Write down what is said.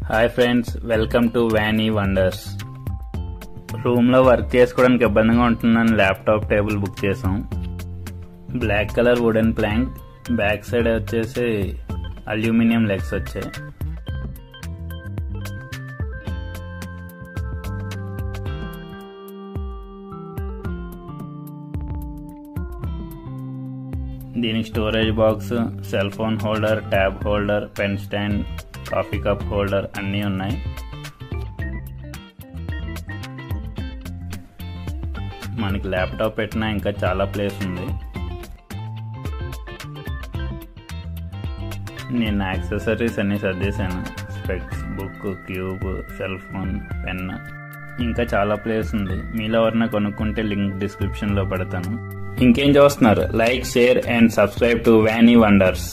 Hi friends, welcome to Vyani Wonders. రూమ్లో work చేసుకోవడానికి ఇబ్బందిగా ఉంటుందని ల్యాప్టాప్ టేబుల్ బుక్ చేసాం. Black colour wooden plank, back side వచ్చేసి అల్యూమినియం లెగ్స్ వచ్చాయి. దీనికి storage box, cell phone holder, tab holder, pen stand, coffee cup holder అన్నీ ఉన్నాయి. మనకి ల్యాప్టాప్ పెట్టినా ఇంకా చాలా ప్లేస్ ఉంది. నేను యాక్సెసరీస్ అన్నీ సర్దేశాను. Specs, book, cube, cell phone, pen, ఇంకా చాలా ప్లేస్ ఉంది. మీలో ఎవరైనా కొనుక్కుంటే లింక్ డిస్క్రిప్షన్లో పెడతాను. ఇంకేం చూస్తున్నారు? Like, share and subscribe to Vyani wonders.